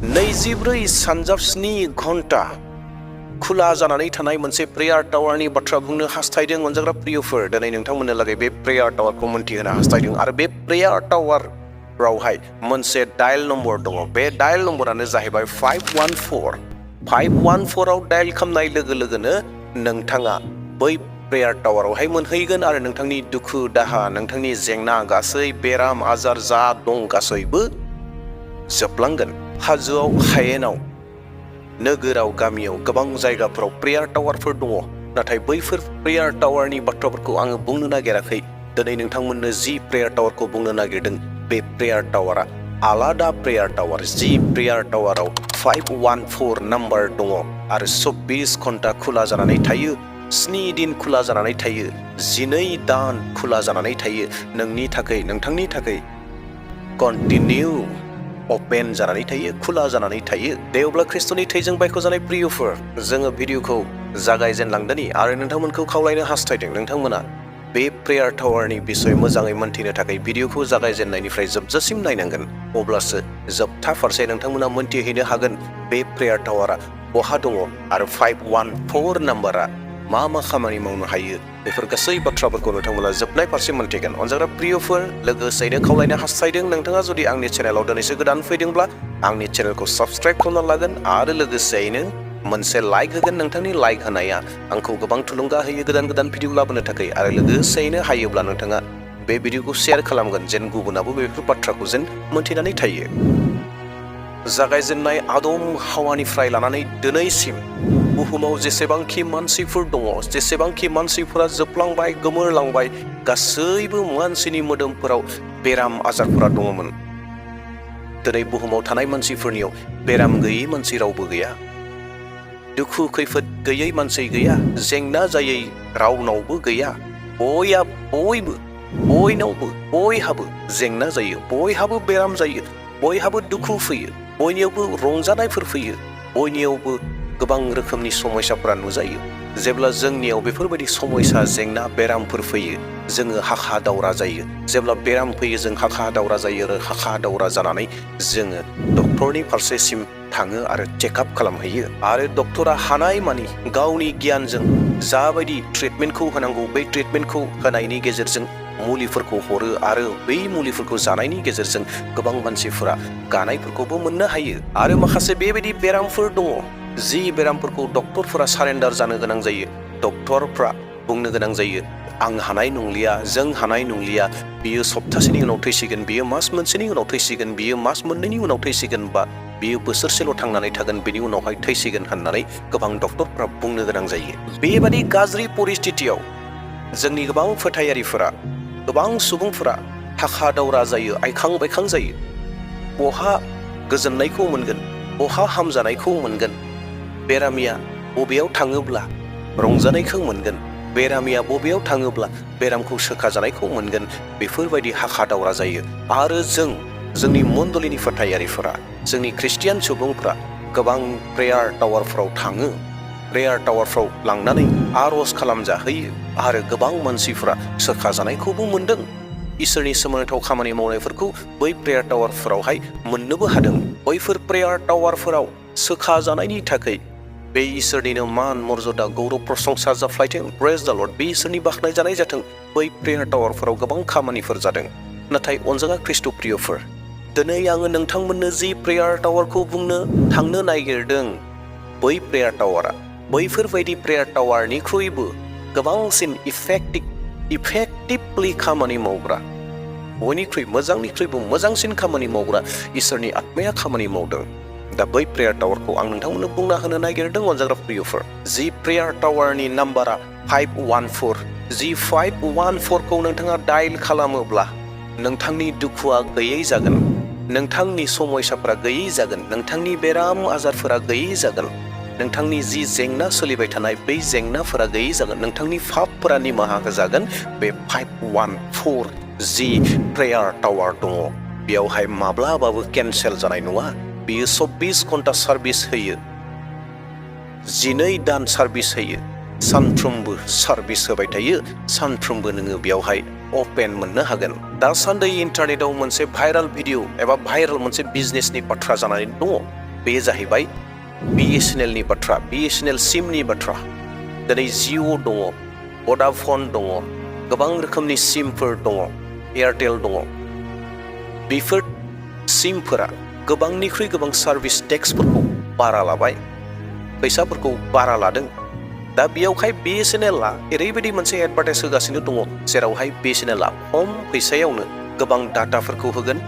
24 सानजाबस्नि घन्टा खुला जानानै थानाय मोनसे प्रेयार टावारनि बाथ्रा बुंनो हास्थायदों अनजाग्रा प्रियफोर। दिनै नोंथांमोननो लागै बे प्रेयार टावारखौ मोनथिहोनो हास्थायदों आरो बे प्रेयार टावारावहाय मोनसे डायल नम्बर दङ। बे डायल नम्बरानो जाहैबाय 514। 514 आव डायल खालामनाय लोगो लोगोनो नोंथाङा बै प्रेयार टावारावहाय मोनहैगोन आरो नोंथांनि दुखु दाहा, नोंथांनि जेंना, गासै बेराम आजार जा दं गासैबो जोबलांगोन। हाजोआव, हायेनाव, नोगोराव, गामियाव गोबां जायगाफोराव प्रेयार टावारफोर दङ, नाथाय बैफोर प्रेयार टावारनि बाथ्राफोरखौ आङो बुंनो नागिराखै। दिनै नोंथांमोननो जि प्रेयार टावारखौ बुंनो नागिरदों बे प्रेयार टावारा आलादा प्रेयार टावार। जि प्रेयार टावाराव 514 नाम्बार दङ आरो 24 घन्टा खुला जानानै थायो, 7 दिन खुला जानानै थायो, 12 दान खुला जानानै थायो। नोंनि थाखाय, नोंथांनि थाखाय कन्टिनिउ अपेन जानानै थायो, खुला जानानै थायो। दे अब्ला ख्रिस्ट'नि थैजों बायख'जानाय प्रियफोर, जोङो भिडिअखौ जागायजेनलांदोनि आरो नोंथांमोनखौ खावलायनो हास्थायदों नोंथांमोना बे प्रेयार टावारनि बिसय मोजाङै मोनथिनो थाखाय भिडिअखौ जागायजेननायनिफ्राय जोबजासिम नायनांगोन। अब्लासो जोबथा फारसे नोंथांमोना मोनथिहैनो हागोन बे प्रेयार टावारा बहा दङ आरो 514 नाम्बारा मा खामानि मावनो हायो। बेफोर गासै बाथ्राफोरखौ नोंथांमोना जोबनाय फारसे मोनथिगोन। अनजाग्रा प्रियफोर, लोगोसेयैनो खावलायनो हास्थायदों नोंथाङा जुदि आंनि चेनेलाव दिनैसो गोदान फैदोंब्ला आंनि चेनेलखौ साबस्क्राइब खालामना लागोन आरो लोगोसेयैनो मोनसे लाइक होगोन। नोंथांनि लाइक होनाया आंखौ गोबां थुलुंगा होयो गोदान गोदान भिडिअ लाबोनो थाखाय आरो लोगोसेयैनो हायोब्ला नोंथाङा बे भिडिअखौ शेयार खालामगोन जेन गुबुनाबो बेफोर बाथ्राखौ जेन मोनथिनानै थायो। जागायजेननाय आदम हावानिफ्राय लानानै दिनैसिम बुहुमाव जेसेबांखि मानसिफोर दङ, जेसेबांखि मानसिफोरा जोबलांबाय, गोमोरलांबाय, गासैबो मानसिनि मोदोमफोराव बेराम आजारफोरा दङमोन। दिनै बुहुमाव थानाय मानसिफोरनियाव बेराम गैयै मानसि रावबो गैया, दुखु खैफोद गैयै मानसि गैया, जेंना जायै रावनावबो गैया। बयहाबो जेंना जायो, बयहाबो बेराम जायो, बयहाबो दुखु फैयो, बयनियावबो रंजानायफोर फैयो, बयनियावबो गोबां रोखोमनि समस्याफोरा नुजायो। जेब्ला जोंनियाव बेफोरबायदि समस्या, जेंना, बेरामफोर फैयो, जोङो हाखा दावरा जायो। जेब्ला बेराम फैयो जों हाखा दावरा जायो आरो हाखा दावरा जानानै जोङो डक्टरनि फारसेसिम थाङो आरो चेकआप खालामहैयो आरो डक्टरा हानाय मानि गावनि गियानजों जाबायदि ट्रिटमेन्टखौ होनांगौ बै ट्रिटमेन्टखौ होनायनि गेजेरजों मुलिफोरखौ हरो आरो बै मुलिफोरखौ जानायनि गेजेरजों गोबां मानसिफोरा गानायफोरखौबो मोननो हायो। आरो माखासे बेबायदि बेरामफोर दङ जि बेरामफोरखौ डक्टरफोरा सारेन्डार जानो गोनां जायो। डक्टरफ्रा बुंनो गोनां जायो आं हानाय नंलिया, जों हानाय नंलिया, बियो सप्तासेनि उनाव थैसिगोन, बियो मास मोनसेनि उनाव थैसिगोन, बियो मास मोननैनि उनाव थैसिगोन, बा बियो बोसोरसेल' थांनानै थागोन, बेनि उनावहाय थैसिगोन होननानै गोबां डक्टरफ्रा बुंनो गोनां जायो। बेबादि गाज्रि परिस्थितियाव जोंनि गोबां फोथायारिफोरा, गोबां सुबुंफोरा हाखा दावरा जायो, आइखां बायखां जायो। बहा गोजोननायखौ मोनगोन, बहा हामजानायखौ मोनगोन, बेरामिया बबेयाव थाङोब्ला रंजानायखौ मोनगोन, बेरामिया बबेयाव थाङोब्ला बेरामखौ सोखाजानायखौ मोनगोन, बेफोरबायदि हाखा दावरा जायो। आरो जोंनि मण्डलिनि फोथायारिफोरा, जोंनि ख्रिस्टियान सुबुंफ्रा गोबां प्रेयार टावारफ्राव थाङो, प्रेयार टावारफ्राव लांनानै आर'ज खालामजाहैयो आरो गोबां मानसिफ्रा सोखाजानायखौबो मोनदों। इसोरनि सोमोनांथाव खामानि मावनायफोरखौ बै प्रेयार टावारफोरावहाय मोननोबो हादों। बैफोर प्रेयार टावारफोराव सोखाजानायनि थाखाय बे इसोरनिनो मान मर्यादा गौरव प्रशंसा जाफ्लायथों। प्रेज द लर्ड। बे इसोरनि बाख्नाय जानाय जाथों। बै प्रेयार टावारफोराव गोबां खामानिफोर जादों। नाथाय अनजाग्रा ख्रिस्ट' प्रियफोर, दिनै आङो नोंथांमोननो जि प्रेयार टावारखौ बुंनो थांनो नागिरदों, बै प्रेयार टावारा बैफोरबायदि प्रेयार टावारनिख्रुइबो गोबांसिन इफेक्टिभलि खामानि मावग्रा, मोजांनिख्रुइबो मोजांसिन खामानि मावग्रा इसोरनि आत्माया खामानि मावदों। दा बै प्रेयार टावारखौ आं नोंथांमोननो बुंना होनो नागिरदों अनजाग्रा प्रियफोर। जि प्रेयार टावारनि नाम्बारा 514, जि 514खौ नोंथाङा डायल खालामोब्ला नोंथांनि दुखुआ गैयै जागोन, नोंथांनि समस्याफोरा गैयै जागोन, नोंथांनि बेराम आजारफोरा गैयै जागोन, नोंथांनि जि जेंना सोलिबाय थानाय बै जेंनाफोरा गैयै जागोन, नोंथांनि फाफफोरा निमाहा होजागोन। बे 514 जि प्रेयार टावार दङ बेयावहाय माब्लाबाबो केन्सेल जानाय नङा। बियो 24 घन्टा सार्भिस होयो, 12 दान सार्भिस होयो, सानफ्रोमबो सार्भिस होबाय थायो, सानफ्रोमबो नोङो बेयावहाय अपेन मोननो हागोन। दासान्दि इन्टारनेटआव मोनसे भाइराल भिडिअ एबा भाइराल मोनसे बिजनेसनि बाथ्रा जानानै दङ। बे जाहैबाय BSNLनि बाथ्रा, BSNL सिमनि बाथ्रा। दिनै जिअ दङ, भडाफन दङ, गोबां रोखोमनि सिमफोर दङ, एयारटेल दङ। बेफोर सिमफोरा गोबांनिख्रुइ गोबां सार्भिस टेक्सफोरखौ बारा लाबाय, फैसाफोरखौ बारा लादों। दा बेयावहाय BSNLआ ओरैबायदि मोनसे एडभार्टाइज होगासिनो दङ जेरावहाय BSNLआ खम फैसायावनो गोबां डाटाफोरखौ होगोन,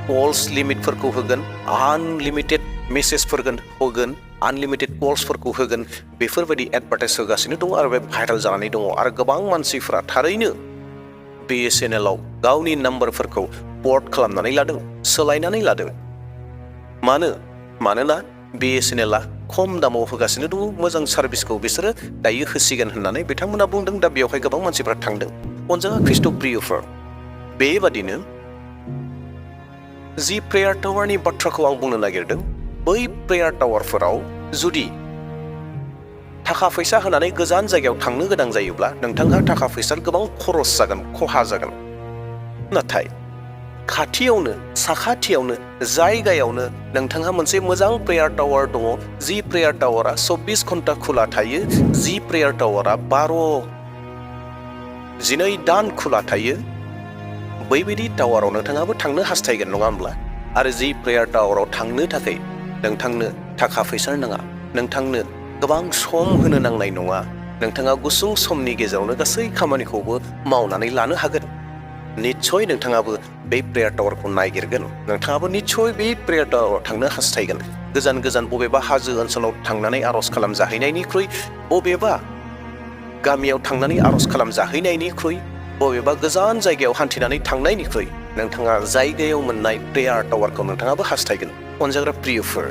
कल्स लिमिटफोरखौ होगोन, आनलिमिटेड मेसेजफोर होगोन, आनलिमिटेड कल्सफोरखौ होगोन। बेफोरबायदि एडभार्टाइज होगासिनो दङ आरो बे भाइरेल जानानै दङ आरो गोबां मानसिफ्रा थारैनो BSNLआव गावनि नाम्बारफोरखौ पर्ट खालामनानै लादों, सोलायनानै लादों। मानोना BSNLआ खम दामाव होगासिनो दङ, मोजां सार्भिसखौ बिसोरो दायो होसिगोन होननानै बिथांमोना बुंदों। दा बेवहाय गोबां मानसिफ्रा थांदों। अनजागा ख्रिस्ट' प्रियफोर, बेबादिनो जि प्रेयार टावारनि बाथ्राखौ आं बुंनो नागिरदों, बै प्रेयार टावारफोराव जुदि थाखा फैसा होनानै गोजान जायगायाव थांनो गोनां जायोब्ला नोंथांहा थाखा फैसा गोबां खरस जागोन, खहा जागोन। नाथाय खाथियावनो, साखाथियावनो, जायगायावनो नोंथांहा मोनसे मोजां प्रेयार टावार दङ, जि प्रेयार टावारा 24 घन्टा खुला थायो, जि प्रेयार टावारा 12 दान खुला थायो। बैबायदि टावाराव नोंथाङाबो थांनो हास्थायगोन, नङा होमब्ला? आरो जि प्रेयार टावाराव थांनो थाखाय नोंथांनो थाखा फैसा नाङा, नोंथांनो गोबां सम होनो नांनाय नङा। नोंथाङा गुसुं समनि गेजेरावनो गासै खामानिखौबो मावनानै लानो हागोन। निस्सय नोंथाङाबो बे प्रेयार टावारखौ नागिरगोन, नोंथाङाबो निस्सय बे प्रेयार टावाराव थांनो हास्थायगोन। गोजान गोजान बबेबा हाजो ओनसोलाव थांनानै आर'ज खालामजाहैनायनिख्रुइ, बबेबा गामियाव थांनानै आर'ज खालामजाहैनायनिख्रुइ, बबेबा गोजान जायगायाव हान्थिनानै थांनायनिख्रुइ नोंथाङा जायगायाव मोननाय प्रेयार टावारखौ नोंथाङाबो हास्थायगोन। अनजाग्रा प्रियफोर,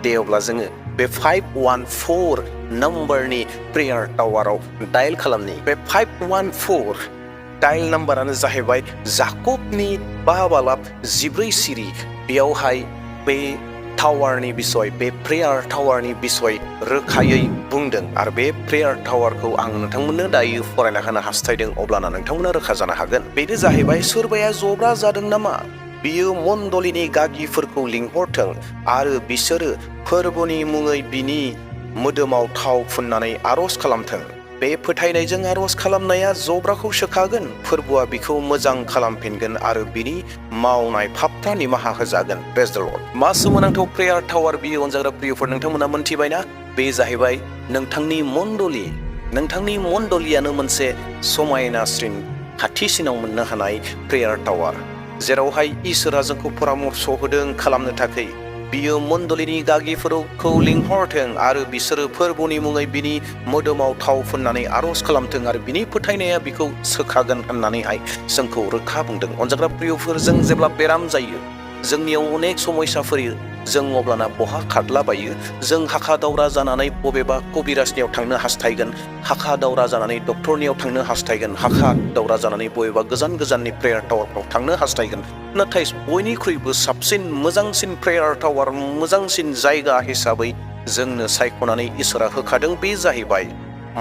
दे अब्ला जोङो बे 514 नाम्बारनि प्रेयार टावाराव डायेल खालामनि। बे 514 डायेल नाम्बारानो जाहैबाय जाकबनि 5 सिरि। बेयावहाय बे टावारनि बिसय, बे प्रेयार टावारनि बिसय रोखायै बुंदों आरो बे प्रेयार टावारखौ आं नोंथांमोननो दायो फरायना होनो हास्थायदों। अब्लाना नोंथांमोना रोखा जानो हागोन। बेनो जाहैबाय, सोरबाया जब्रा जादों नामा? बियो मण्डलिनि गागिफोरखौ लिंहरथों आरो बिसोरो फोरबोनि मुङै बिनि मोदोमाव थाव फुननानै आर'ज खालामथों। बे फोथायनायजों आर'ज खालामनाया जब्राखौ सोखागोन, फोरबोआ बिखौ मोजां खालामफिनगोन आरो बिनि मावनाय पापफ्रा निमाहा होजागोन। प्रेज द लर्ड। मा सोमोनांथाव प्रेयार टावार बियो अनजाग्रा प्रियफोर, नोंथांमोना मोनथिबायना? बे जाहैबाय नोंथांनि मण्डलि। नोंथांनि मण्डलियानो मोनसे समायनासिन, खाथिसिनाव मोननो हानाय प्रेयार टावार, जेरावहाय इसोरा जोंखौ परामर्श होदों खालामनो थाखाय। बियो मण्डलिनि गागिफोरखौ लिंहरथों आरो बिसोरो फोरबोनि मुङै बिनि मोदोमाव थाव फुननानै आर'ज खालामथों आरो बिनि फोथायनाया बिखौ सोखागोन होननानैहाय जोंखौ रोखा बुंदों। अनजाग्रा प्रियफोर, जों जेब्ला बेराम जायो, जोंनियाव अनेक समस्या फैयो, जों अब्लाना बहा खारलाबायो? जों हाखा दावरा जानानै बबेबा कबिराजनियाव थांनो हास्थायगोन, हाखा दावरा जानानै डक्टरनियाव थांनो हास्थायगोन, हाखा दावरा जानानै बबेबा गोजान गोजाननि प्रेयार टावारफ्राव थांनो हास्थायगोन। नाथाय बयनिख्रुइबो साबसिन, मोजांसिन प्रेयार टावार, मोजांसिन जायगा हिसाबै जोंनो सायख'नानै इसोरा होखादों, बे जाहैबाय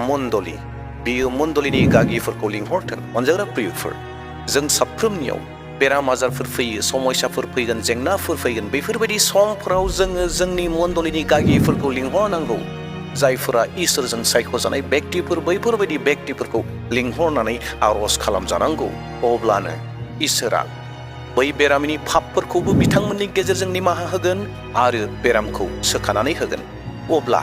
मण्डलि। बियो मण्डलिनि गागिफोरखौ लिंहरथों। अनजाग्रा प्रियफोर, जों साफ्रोमनियाव बेराम आजारफोर फैयो, समस्याफोर फैगोन, जेंनाफोर फैगोन। बेफोरबायदि समफोराव जोङो जोंनि मण्डलिनि गागिफोरखौ लिंहरनांगौ, जायफोरा इसोरजों सायख'जानाय बेक्तिफोर। बैफोरबायदि बेक्तिफोरखौ लिंहरनानै आर'ज खालामजानांगौ। अब्लानो इसोरा बै बेरामिनि पापफोरखौबो बिथांमोननि गेजेरजों निमाहा होगोन आरो बेरामखौ सोखानानै होगोन। अब्ला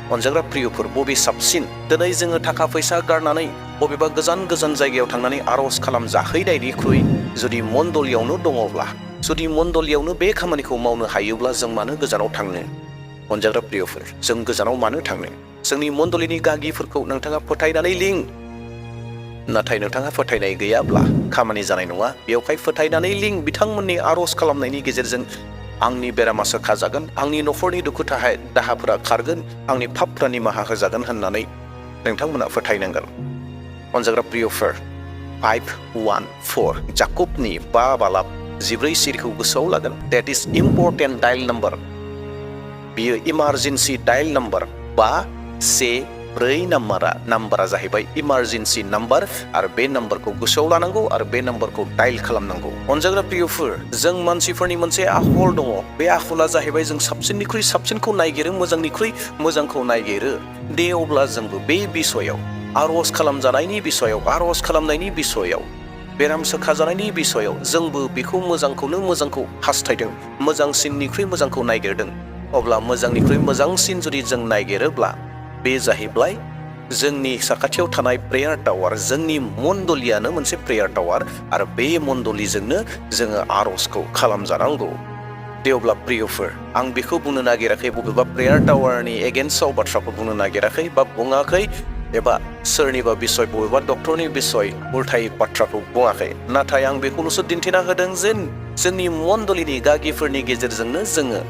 अनजाग्रा प्रियफोर, बबे साबसिन? दिनै जोङो थाखा फैसा गारनानै बबेबा गोजान गोजान जायगायाव थांनानै आर'ज खालामजाहैनायनिख्रुइ जुदि मण्डलियावनो दङब्ला, जुदि मण्डलियावनो बे खामानिखौ मावनो हायोब्ला जों मानो गोजानाव थांनो? अनजाग्रा प्रियफोर, जों गोजानाव मानो थांनो? जोंनि मण्डलिनि गागिफोरखौ नोंथाङा फोथायनानै लिं। नाथाय नोंथाङा फोथायनाय गैयाब्ला खामानि जानाय नङा। बेवहाय फोथायनानै लिं। बिथांमोननि आर'ज खालामनायनि गेजेरजों आंनि बेरामा सोखाजागोन, आंनि न'खरनि दुखु दाहाफोरा खारगोन, आंनि पापफ्रा निमाहा होजागोन होननानै नोंथांमोना फोथायनांगोन। अनजाग्रा प्रियफोर, 514 जाकबनि 5 सिरिखौ गोसोआव लागोन। डेट इज इम्परटेन्ट डायेल नाम्बार। बियो इमारजेन्सि डायेल नाम्बार। 514 4 नाम्बारा जाहैबाय इमारजेन्सि नाम्बार आरो बे नाम्बारखौ गोसोआव लानांगौ आरो बे नाम्बारखौ डायल खालामनांगौ। अनजाग्रा प्रियफोर, जों मानसिफोरनि मोनसे आखल दङ। बे आखला जाहैबाय जों साबसिननिख्रुइ साबसिनखौ नागिरो, मोजांनिख्रुइ मोजांखौ नागिरो। दे अब्ला जोंबो बे बिसयाव, आर'ज खालामजानायनि बिसयाव, आर'ज खालामनायनि बिसयाव, बेराम सोखाजानायनि बिसयाव जोंबो बेखौ मोजांखौ हास्थायदों, मोजांसिननिख्रुइ मोजांखौ नागिरदों। अब्ला मोजांनिख्रुइ मोजांसिन जुदि जों नागिरोब्ला बे जाहैबाय जोंनि साखाथियाव थानाय प्रेयार टावार, जोंनि मण्डलियानो मोनसे प्रेयार टावार आरो बे मण्डलिजोंनो जोङो आर'जखौ खालामजानांगौ। दे अब्ला प्रियफोर, आं बेखौ बुंनो नागिराखै बबेबा प्रेयार टावारनि एगेन्स्टआव बाथ्राखौ बुंनो नागिराखै बा बुङाखै, एबा सोरनिबा बिसय, बबेबा डक्टरनि बिसय उल्थायै बाथ्राखौ बुङाखै। नाथाय आं बेखौल'सो दिन्थिना होदों जे जोंनि मण्डलिनि गागिफोरनि गेजेरजोंनो जोङो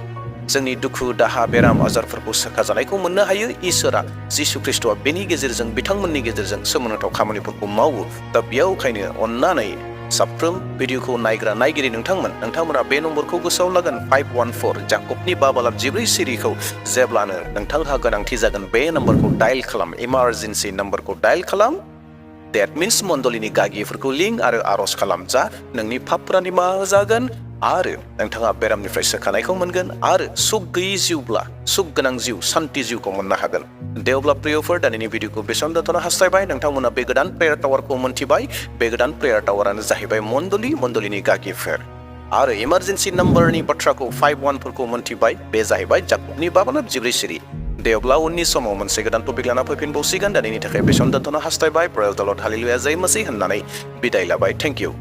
जोंनि दुखु दाहा बेराम आजारफोरखौ सोखाजानायखौ मोननो हायो। इसोरा जिसु ख्रिस्ट'आ बेनि गेजेरजों, बिथांमोननि गेजेरजों सोमोनांथाव खामानिफोरखौ मावो। दा बेयावखायनो अन्नानै साफ्रोम भिडिअखौ नायग्रा नायगिरि नोंथांमोना बे नम्बरखौ गोसोआव लागोन, 514 जाकबनि 5 सिरिखौ जेब्लानो नोंथांहा गोनांथि जागोन बे नाम्बारखौ डायल खालाम, इमारजेन्सि नाम्बारखौ डायल खालाम। देट मिन्स मण्डलिनि गागिफोरखौ लिंक आरो आर'ज खालाम, जा नोंनि पापफोरा निमाहा जागोन आरो नोंथाङा बेरामनिफ्राय सोखानायखौ मोनगोन आरो सुख गैयै जिउब्ला सुख गोनां जिउ, सान्ति जिउखौ मोननो हागोन। दे अब्ला प्रियफोर, दिनैनि भिडिअखौ बेसेबां दोनथ'नो हास्थायबाय। नोंथांमोना बे गोदान प्रेयार टावारखौ मोनथिबाय। बे गोदान प्रेयार टावारानो जाहैबाय मण्डलिनि गागिफोर। आरो इमारजेन्सि नाम्बारनि बाथ्राखौ 51फोरखौ मोनथिबाय, बे जाहैबाय जाकबनि 5 सिरि। दे अब्ला उननि समाव मोनसे गोदान टपिक लाना फैफिनबावसिगोन। दिनैनि थाखाय बेसेबां दोनथ'नो हास्थायबाय। प्रेज द लर्ड, हालेलुया, जय मसीह होननानै बिदाय लाबाय। Thank you.